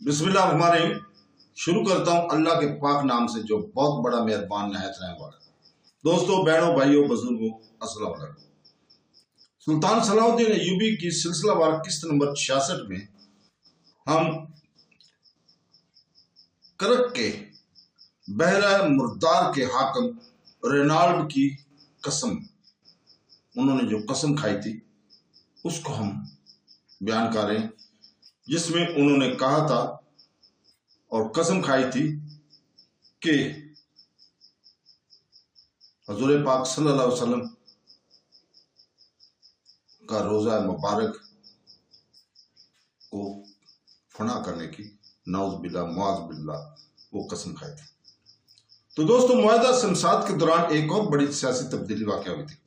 बिस्मिल्लाह रहमान रहीम। शुरू करता हूँ अल्लाह के पाक नाम से जो बहुत बड़ा मेहरबान नहायत रहने वाला। दोस्तों, बहनों, भाइयों, बुजुर्गों, अस्सलाम वालेकुम। सुल्तान सलाहुद्दीन अय्यूबी की सिलसिलावार किस्त नंबर 66 में हम करक के बहरा मुर्दार के हाकम रेनाल्ड की कसम, उन्होंने जो कसम खाई थी उसको हम बयान कर रहे हैं, जिसमें उन्होंने कहा था और कसम खाई थी कि हजूर पाक सल्लल्लाहु अलैहि वसल्लम का रोजा मुबारक को फना करने की नाउज़ बिल्लाह मुआज़ बिल्लाह वो कसम खाई थी। तो दोस्तों, मुआहदा शमशाद के दौरान एक और बड़ी सियासी तब्दीली वाक़ हुई थी।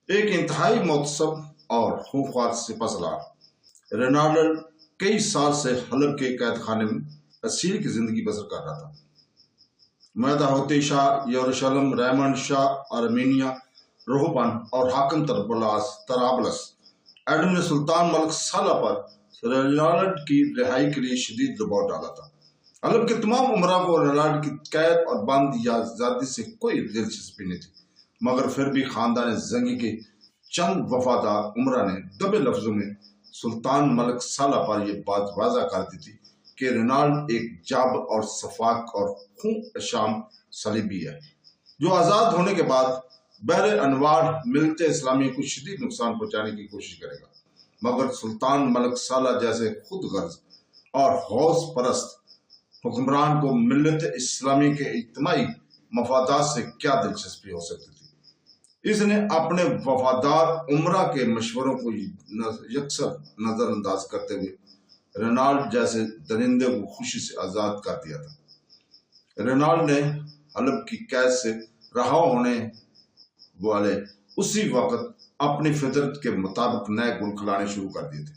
एक इंतहाई मुतसब और खूंखार सिपहसालार रेनाल्ड कई साल से हलब के कैद खाने में असीर की जिंदगी बसर कर रहा था। मुआहदा होते शाह यरूशलेम, रेमंड शाह, आर्मेनिया, रोहबन और हाकम तराबलस एडम ने सुल्तान मलिक साला पर रेनाल्ड की रिहाई के लिए शदीद दबाव डाला था। हलब के तमाम उमरा को रेनाल्ड की कैद और बंद या आजादी से कोई दिलचस्पी नहीं थी, मगर फिर भी खानदान जंगी के चंद वफादार उमरा ने दबे लफ्जों में सुल्तान मलिक साला पर यह बात वाज़ा कर दी थी कि रेनाल्ड एक जाब और सफाक और खून शाम सलीबी है, जो आज़ाद होने के बाद बहरे अनवार मिलते इस्लामी को शदीद नुकसान पहुंचाने की कोशिश करेगा। मगर सुल्तान मलिक साला जैसे खुद गर्ज और हौस परस्त हुक्मरान को मिल्लत इस्लामी के इज्तिमाई मफादात से क्या दिलचस्पी हो सकती थी। इसने अपने वफादार उमरा के मशवरों को यकसर नजरअंदाज करते हुए रेनाल्ड जैसे दरिंदे को खुशी से आजाद कर दिया था। रेनाल्ड ने हलब की कैद से रहा होने वाले उसी वक्त अपनी फितरत के मुताबिक नए गुल खिलाने शुरू कर दिए थे।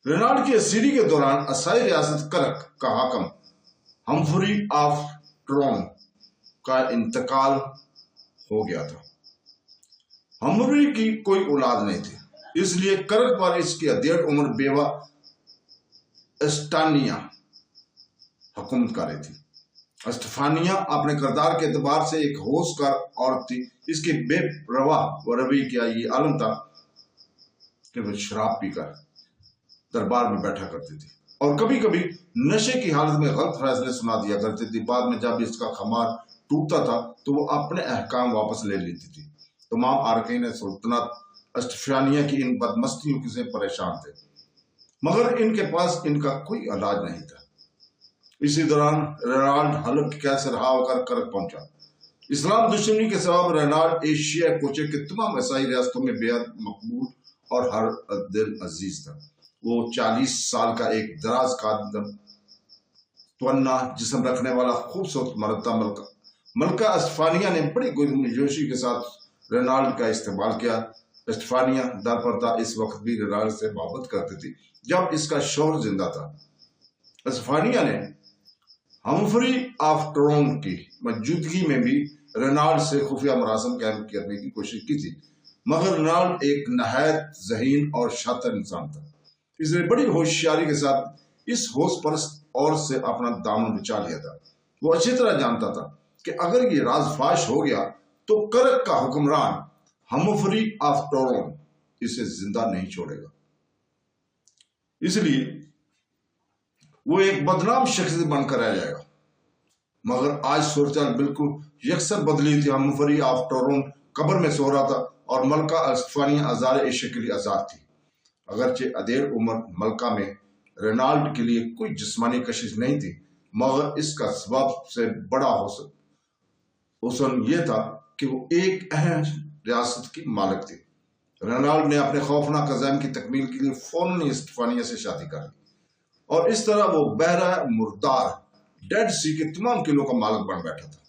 रेनाल्ड की असीरी के दौरान असाई रियासत करक का हाकम हम्फ्री ऑफ ट्रोन का इंतकाल हो गया था। हम्फ्री की कोई औलाद नहीं थी, इसलिए करक पर इसकी अधेड़ उम्र बेवा एस्टानिया हुकूमत कर रही थी। एस्टफानिया अपने किरदार के एतबार से एक होशकार औरत थी। इसके बेपरवाह रवैये का ये आलम था कि वह शराब पीकर दरबार में बैठा करती थी और कभी कभी नशे की हालत में गलत फैसले सुना दिया करती थी। बाद में जब इसका खमार टूटता था तो वो अपने अहकाम वापस ले लेती थी। तमाम आरकान सुल्तानत एस्टफानिया की इन बदमस्तियों से परेशान थे, मगर इनके पास इनका कोई इलाज नहीं था। इसी दौरान रेनाल्ड हलब की कैद से रहा होकर करक पहुंचा। इस्लाम दुश्मनी के सबब रेनाल्ड एशिया कोचे के तमाम ईसाई रियासतों में बेहद मकबूल और हर दिल अजीज था। वो 40 साल का एक दराज कादम तवन्ना जिस्म रखने वाला खूबसूरत मर्द था। मलका एस्टफानिया ने बड़ी गर्मजोशी के साथ रेनाल्ड का इस्तेमाल किया। एस्टफानिया दरपरदा इस वक्त भी रेनाल्ड से मोहब्बत करती थी जब इसका शौहर जिंदा था। एस्टफानिया ने हम्फ्री ऑफ ट्रोन की मौजूदगी में भी रेनाल्ड से खुफिया मरासम कायम करने की कोशिश की थी, मगर रेनाल्ड एक नहायत ज़हीन और शातिर इंसान था। इसने बड़ी होशियारी के साथ इस होश परस्त औरत से अपना दामन बचा लिया था। वो अच्छी तरह जानता था कि अगर ये राज फाश हो गया तो करक का हुक्मरान हम्फ्री ऑफ ट्रोन इसे जिंदा नहीं छोड़ेगा। इसलिए वो एक बदनाम शख्स बनकर रह जाएगा। मगर आज सूरत बिल्कुल यकसर बदली थी। हम्फ्री ऑफ ट्रोन कब्र में सो रहा था और मलका एस्टफानिया आज़ाद एशिया के लिए आजाद थी। अगरचे अधेड़ उम्र मलका में रेनाल्ड के लिए कोई जिस्मानी कशिश नहीं थी, मगर इसका सबब से बड़ा हुस्न यह था कि वो एक अहम रियासत की मालिक थी। रेनाल्ड ने अपने खौफनाक अज़ाइम की तकमील के लिए फौरन एस्टफानिया से शादी कर ली और इस तरह वो बहरा मुर्दार डेड सी के तमाम किलों का मालिक बन बैठा था।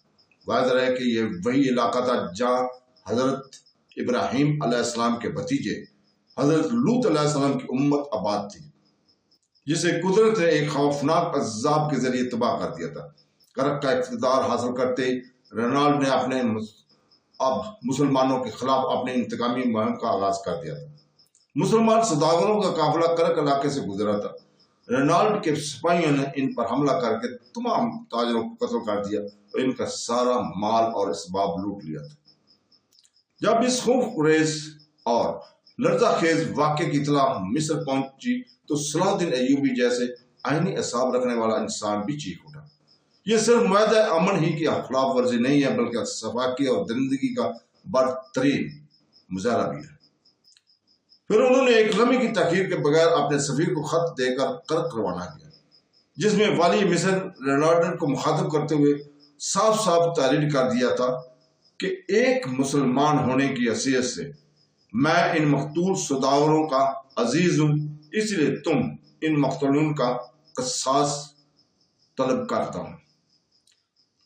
वाज़ेह है कि यह वही इलाका था जहाँ हजरत इब्राहिम अलैहिस्सलाम के भतीजे हजरत लूत अलैहिस्सलाम की उम्मत आबाद थी, जिसे कुदरत ने एक खौफनाक अज़ाब के जरिए तबाह कर दिया था। करक का इक़्तिदार हासिल करते रेनाल्ड ने अपने मुसलमानों के खिलाफ अपने इंतकामी मुहिम का आगाज कर दिया था। मुसलमान सौदागरों का काफिला करक इलाके से गुजरा था। रेनाल्ड के सिपाहियों ने इन पर हमला करके तमाम ताजरों को कत्ल कर दिया और इनका सारा माल और इसबाब लूट लिया था। जब इस खौफरेज और लर्जाखेज वाक़े की इतला मिस्र पहुंची तो सलाहुद्दीन अय्यूबी जैसे आईनी असाब रखने वाला इंसान भी चीख उठा। ये सिर्फ मुआहदा अमन ही की खिलाफ वर्जी नहीं है, बल्कि सफाकी और दरिंदगी का बदतरीन मुजाहरा भी है। फिर उन्होंने एक लम्हे की तखीर के बगैर अपने सफीर को खत देकर कर्क रवाना किया, जिसमें वाली मिस्र रेनाल्ड को मुखातब करते हुए साफ साफ तारीफ कर दिया था कि एक मुसलमान होने की हैसियत से मैं इन मकतूल सौदागरों का अजीज हूं, इसलिए तुम इन मकतूलों का कसास तलब करता हूं।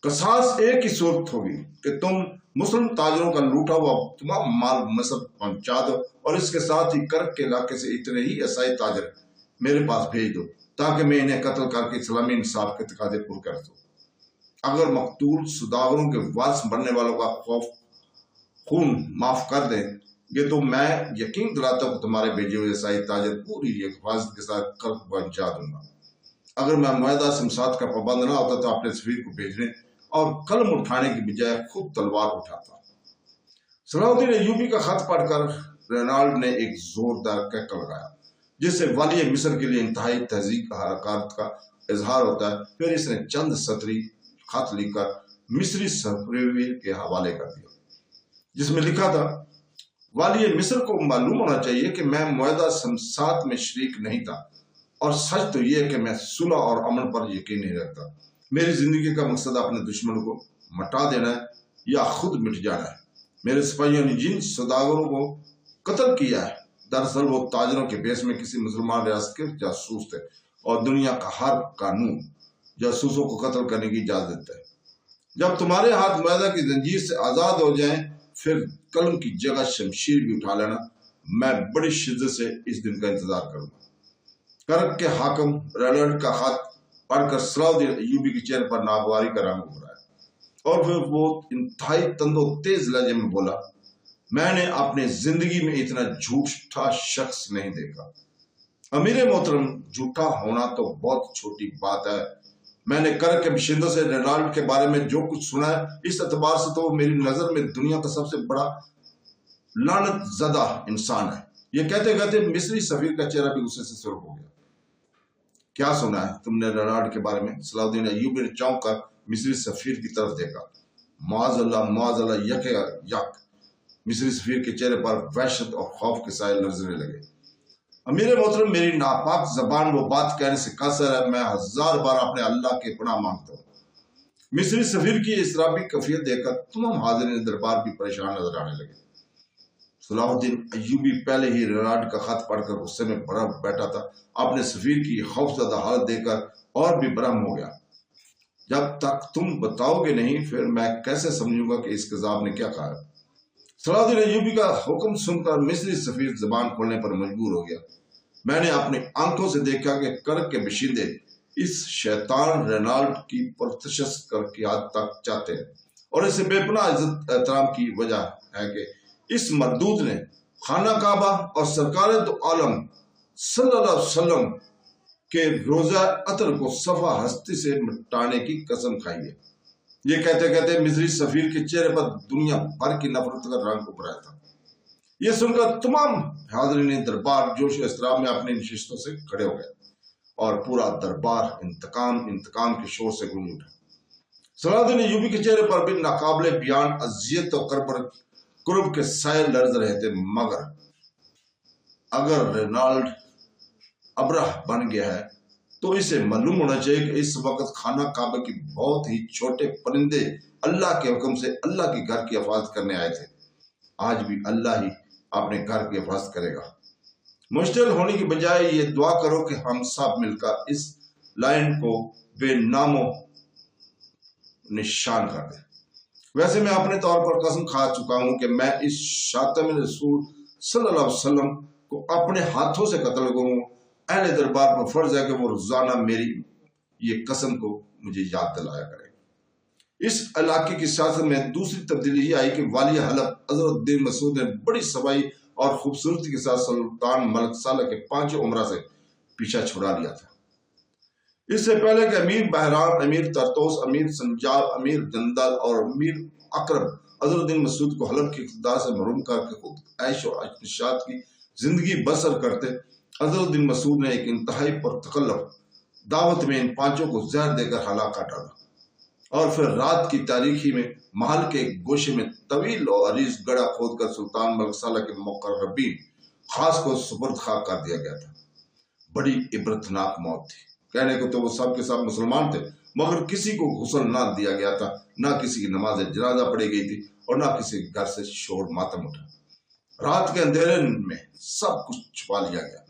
कसास एक ही सूरत होगी कि तुम मुस्लिम ताजरों का लूटा हुआ तमाम माल मिस्र पहुंचा दो और इसके साथ ही कर्क के इलाके से इतने ही ईसाई ताजर मेरे पास भेज दो ताकि मैं इन्हें कत्ल करके इस्लामी इंसाफ के तकाजे पूरे कर दूं। अगर मकतूल सौदागरों के वारिस बनने वालों का खौफ खून माफ कर देंगे तो मैं यकीन दिलाता हूं तुम्हारे भेजे हुए ईसाई ताजर पूरी हिफाजत के साथ कर्क पहुंचा दूंगा। अगर मैं मुआहदा समसात का पाबंद ना होता तो अपने सफीर को भेजने और कलम उठाने की बजाय खुद तलवार उठाता। सलाहुद्दीन अय्यूबी का खत पढ़कर रेनाल्ड ने एक जोरदार कहका लगाया, जिससे वाली मिस्र के लिए इंतहाई तहजीब हरकत का इजहार होता है। फिर इसने चंद सतरी खत लिखकर मिस्री सफीर के हवाले कर दिया, जिसमें लिखा था, वाली मिस्र को मालूम होना चाहिए कि मैं मुआहदा समसात में शरीक नहीं था और सच तो यह कि मैं सुलह और अमन पर यकीन नहीं रखता। मेरी जिंदगी का मकसद अपने दुश्मन को मिटा देना है या खुद मिट जाना है। मेरे सिपाहियों ने जिन सौदागरों को कत्ल किया है दरअसल वो ताजरों के बेस में किसी मुसलमान रियासत के जासूस थे और दुनिया का हर कानून जासूसों को कत्ल करने की इजाजत देता है। जब तुम्हारे हाथ मुआहदा की जंजीर से आजाद हो जाएं फिर कलम की जगह शमशीर भी उठा लेना। मैं बड़ी शिद्दत से इस दिन का इंतजार करूंगा। कर्क के हाकिम रेनाल्ड का खत पढ़कर सलाहुद्दीन अय्यूबी के चेहरे पर नागवारी का रंग उभरा है और फिर वो इंतहाई तंदो तेज लहजे में बोला, मैंने अपनी जिंदगी में इतना झूठा शख्स नहीं देखा। अमीर मोहतरम, झूठा होना तो बहुत छोटी बात है। मैंने कर्क के बशिंदों से रेनाल्ड के बारे में जो कुछ सुना है इस एतबार से तो मेरी नजर में दुनिया का सबसे बड़ा लानत ज़दा इंसान है। ये कहते कहते मिस्री सफीर का चेहरा भी गुस्से से सुर्ख हो गया। क्या सुना है तुमने रेनाल्ड के बारे में? सलाहुद्दीन अय्यूबी ने चौंक कर मिस्री सफीर की तरफ देखा। माज़अल्लाह यक। मिस्री सफीर के चेहरे पर वहशत और खौफ के साए लरजने लगे। अमीर मोहतरम, मेरी नापाक जबान वो बात कहने से कसर है। मैं 1000 बार अपने अल्लाह के पनाह मांगता हूँ। मिस्री सफीर की इसराबी कफियत देखकर तमाम हाज़िरीन दरबार भी परेशान नजर आने लगे। सलाहुद्दीन अय्यूबी पहले ही रेनाल्ड का खत पढ़कर गुस्से में भरा बैठा था। अपने सफीर की खौफजदा हालत देखकर और भी बरहम हो गया। जब तक तुम बताओगे नहीं फिर मैं कैसे समझूंगा कि इस कज़ाब ने क्या कहा है। सलाहुद्दीन अय्यूबी का हुक्म सुनकर मिस्री सफीर जबान खोलने पर मजबूर हो गया। मैंने अपनी आंखों से देखा कि कर्क के बशिंदे इस शैतान रेनाल्ड की परतशस कर की हद तक चाहते हैं और इसे बेपनाह इज्जत एहतराम की वजह है कि इस मरदूद ने खाना काबा और सरकार दो आलम सल्लल्लाहु अलैहि वसल्लम के रोजा अतर को सफा हस्ती से मिटाने की कसम खाई है। ये कहते कहते मिस्री सफीर के चेहरे पर दुनिया भर की नफरत का रंग उभरा था। ये सुनकर तमाम हाज़िरीन दरबार जोश और इसराब में अपनी नशिस्तों से खड़े हो गए और पूरा दरबार इंतकाम के शोर से गूंज उठा। सलाहुद्दीन अय्यूबी के चेहरे पर भी नाकाबिले बयान अजियत और कुर्ब के साए लर्ज रहे थे। मगर अगर रेनाल्ड अब्राह बन गया है तो इसे मालूम होना चाहिए कि इस वक्त खाना काबे की बहुत ही छोटे परिंदे अल्लाह के हुक्म से अल्लाह के घर की हिफाजत करने आए थे। आज भी अल्लाह ही अपने घर की हिफाजत करेगा। मुश्किल होने की बजाय ये दुआ करो कि हम सब मिलकर इस लाइन को बेनामो निशान कर दें। वैसे मैं अपने तौर पर कसम खा चुका हूं कि मैं इस शातम रसूल सल्लल्लाहु अलैहि वसल्लम को अपने हाथों से कत्ल करूंगा। अहले दरबार पर फर्ज है कि वो रोजाना मेरी ये कसम को मुझे याद दिलाया करें। इस इलाके की सियासत में दूसरी तब्दीली ये आई कि वाली हलफ अज़रुद्दीन मसूद ने बड़ी सफाई और खूबसूरती के साथ सुल्तान मलिक सालह के 5 उमरा से पीछा छुड़ा लिया था। اس سے پہلے کہ امیر بحران، امیر ترتوس، امیر سنجاب، امیر جندل اور امیر اکرم عزرالدین مسعود کو حلب کی اقتدار سے محروم کر کے خود عیش و عشات کی زندگی بسر کرتے، عزرالدین مسعود نے ایک انتہائی پرتکلف دعوت میں ان پانچوں کو زہر دے کر ہلاک کر ڈالا، اور پھر رات کی تاریکی میں محل کے ایک گوشے میں طویل اور عریض گڑھا کھود کر سلطان ملک صالح کے مقربین خاص کو سپرد خاک کر دیا گیا تھا۔ بڑی عبرتناک موت تھی۔ کہنے کو تو وہ سب کے سب مسلمان تھے، مگر کسی کو غسل نہ دیا گیا تھا، نہ کسی کی نماز جنازہ پڑھی گئی تھی، اور نہ کسی کے گھر سے شور ماتم اٹھا۔ رات کے اندھیرے میں سب کچھ چھپا لیا گیا،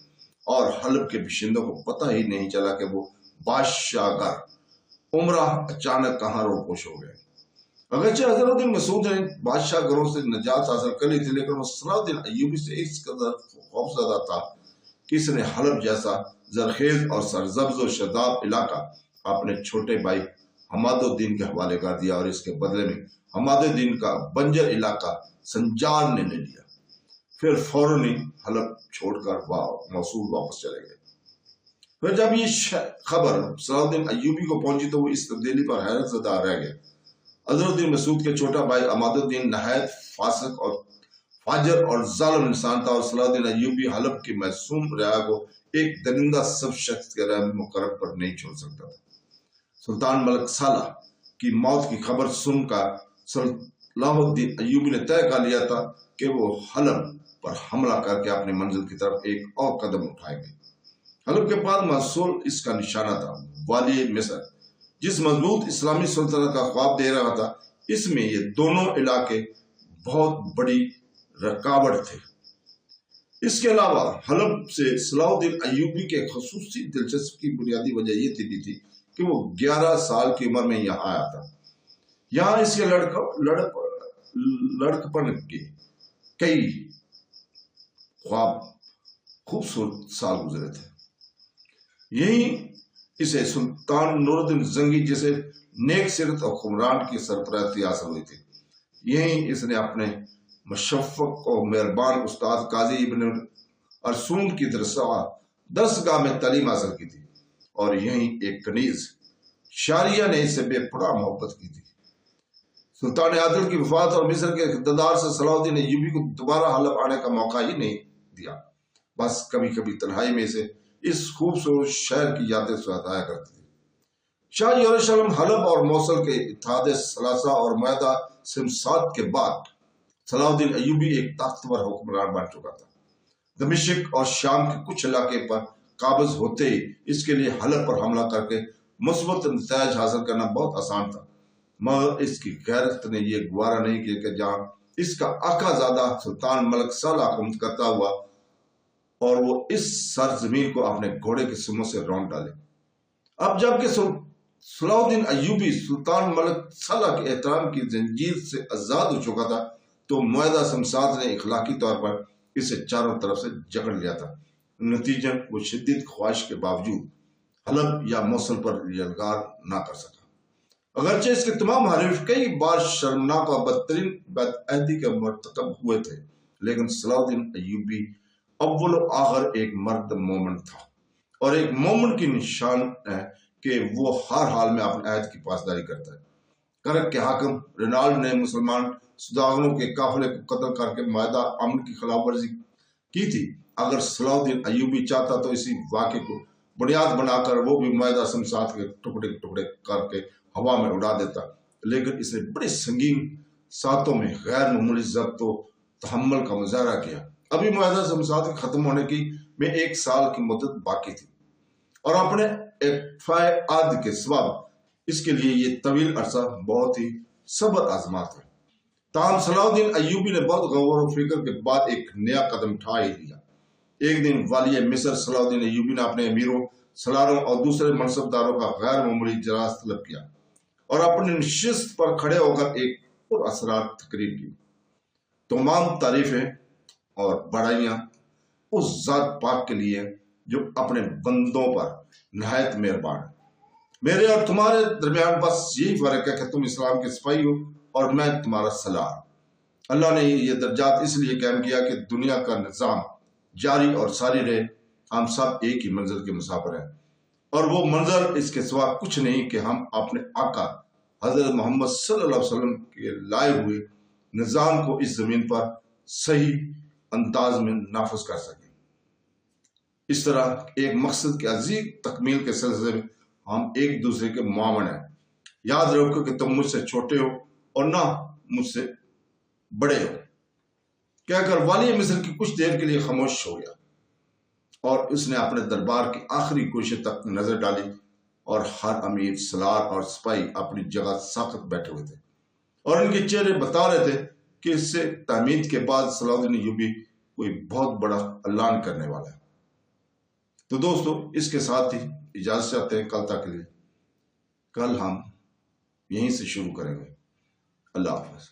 اور حلب کے باشندوں کو پتہ ہی نہیں چلا کہ وہ بادشاہ گر عمرہ اچانک کہاں روپوش ہو گئے۔ اگرچہ عزرالدین مسعود نے بادشاہ گروہ سے نجات حاصل کر لی تھی، لیکن وہ صلاح الدین ایوبی سے اس قدر خوفزدہ تھا کہ اس نے حلب جیسا زرخیز اور سرسبز و شاداب علاقہ اپنے چھوٹے بھائی حماد الدین کے حوالے کر دیا، اور اس کے بدلے میں حماد الدین کا بنجر علاقہ سنجار نے لے لیا۔ پھر فوراً ہی حلب چھوڑ کر موصول واپس چلے گئے۔ پھر جب یہ خبر صلاح الدین ایوبی کو پہنچی تو وہ اس تبدیلی پر حیرت زدہ رہ گئے۔ عزرالدین مسعود کے چھوٹا بھائی عماد الدین نہایت فاسق اور فاجر اور ظالم انسان تھا، اور صلاح الدین ایوبی حلب کی معصوم رعایا کو ایک درندہ سب شخص کے رحم مقرر پر نہیں چھوڑ سکتا تھا۔ سلطان ملک صالح کی موت کی خبر سن کر صلاح الدین ایوبی نے طے کر لیا تھا کہ وہ حلب پر حملہ کر کے اپنی منزل کی طرف ایک اور قدم اٹھائیں گے۔ حلب کے بعد محصول اس کا نشانہ تھا والی مصر، جس مضبوط اسلامی سلطنت کا خواب دے رہا تھا۔ اس میں یہ دونوں علاقے بہت بڑی رکاوٹ تھے۔ اس کے علاوہ حلب سے صلاح الدین ایوبی کے خصوصی دلچسپی کی بنیادی وجہ یہ تھی کہ وہ 11 سال کی عمر میں یہاں آیا تھا۔ یہاں اس کے لڑکپن کے کئی خوبصورت سال گزرے تھے۔ یہی اسے سلطان نور الدین زنگی جیسے نیک سیرت اور حکمران کی سرپرستی حاصل ہوئی تھی۔ یہی اس نے اپنے مشفق اور مہربان استاد قاضی ابن ارسون کی درسگاہ میں تعلیم حاصل کی تھی، اور یہی ایک کنیز شاریہ نے اس سے بے پناہ محبت کی تھی۔ سلطان عادل کی وفات اور مصر کے اقتدار سے صلاح الدین ایوبی کو دوبارہ حلب آنے کا موقع ہی نہیں دیا، بس کبھی کبھی تنہائی میں سے اس خوبصورت شہر کی یادیں ستایا کرتی تھی۔ شاہ یروشلم، حلب اور موصل کے اتحاد ثلاثہ اور معاہدہ سمسات کے بعد صلاح الدین ایوبی ایک طاقتور حکمران بن چکا تھا۔ دمشق اور شام کے کچھ علاقے پر قابض ہوتے ہی اس کے لیے حلب پر حملہ کر کے مثبت نتائج حاصل کرنا بہت آسان تھا، مگر اس کی غیرت نے یہ گوارا نہیں کیا کہ جہاں اس کا آقا زادہ سلطان ملک صالح حکومت کرتا ہوا اور وہ اس سرزمین کو اپنے گھوڑے کے سموں سے رونق ڈالے۔ اب جبکہ صلاح الدین ایوبی سلطان ملک صالح کے احترام کی زنجیر سے آزاد ہو چکا تھا، تو معاہدہ سمسات نے اخلاقی طور پر اسے چاروں طرف سے جکڑ لیا تھا۔ نتیجن وہ شدید خواہش کے باوجود حلب یا موصل پر یلغار نہ کر سکا۔ اگرچہ اس کے تمام حریف کئی بار شرمناک اور بدترین بدعہدی کے مرتکب ہوئے تھے، لیکن صلاح الدین ایوبی اول و آخر ایک مرد مومن تھا، اور ایک مومن کی نشان ہے کہ وہ ہر حال میں اپنے عہد کی پاسداری کرتا ہے۔ کرک کے حاکم رینالڈ نے مسلمان سوداگروں کے قافلے کو قتل کر کے معاہدہ امن کی خلاف ورزی کی تھی۔ اگر صلاح الدین ایوبی چاہتا تو اسی واقعے کو بنیاد بنا کر وہ بھی معاہدہ سمسات کے ٹکڑے ٹکڑے کر کے ہوا میں اڑا دیتا، لیکن اس نے بڑی سنگین ساتوں میں غیر معمولی ضبط و تحمل کا مظاہرہ کیا۔ ابھی معاہدہ سمسات کے ختم ہونے کی میں 1 سال کی مدت باقی تھی، اور اپنے اقفاء عہد کے سبب اس کے لیے یہ طویل عرصہ بہت ہی صبر آزما تھا۔ تاہم صلاح الدین ایوبی نے بہت غور و فکر کے بعد ایک نیا قدم اٹھا ہی لیا۔ ایک دن والی مصر صلاح الدین ایوبی نے اپنے امیروں، سالاروں اور دوسرے منصب داروں کا غیر معمولی اجلاس طلب کیا، اور اپنی نشست پر کھڑے ہو کر ایک پر اسرار تقریر کی۔ تمام تعریفیں اور بڑائیاں اس ذات پاک کے لیے جو اپنے بندوں پر نہایت مہربان ہے۔ میرے اور تمہارے درمیان بس یہی فرق ہے کہ تم اسلام کے سپاہی ہو اور میں تمہارا سالار۔ اللہ نے یہ درجات اس لیے قائم کیا کہ دنیا کا نظام جاری اور ساری رہے، ہم سب ایک ہی منزل کے مسافر ہیں، اور وہ منظر اس کے سوا کچھ نہیں کہ ہم اپنے آقا حضرت محمد صلی اللہ علیہ وسلم کے لائے ہوئے نظام کو اس زمین پر صحیح انداز میں نافذ کر سکیں۔ اس طرح ایک مقصد کے عظیم تکمیل کے سلسلے میں ہم ایک دوسرے کے معاون ہیں۔ یاد رکھو کہ تم مجھ سے چھوٹے ہو اور نہ مجھ سے بڑے ہو، کہہ کر والی مصر کی کچھ دیر کے لیے خاموش ہو گیا، اور اس نے اپنے دربار کی آخری کوشش تک نظر ڈالی، اور ہر امیر، سالار اور سپاہی اپنی جگہ ساخت بیٹھے ہوئے تھے، اور ان کے چہرے بتا رہے تھے کہ اس سے تحمید کے بعد صلاح الدین ایوبی کوئی بہت بڑا اعلان کرنے والا ہے۔ تو دوستو، اس کے ساتھ ہی اجازت چاہتے ہیں کل تک کے لیے۔ کل ہم یہیں سے شروع کریں گے۔ اللہ حافظ۔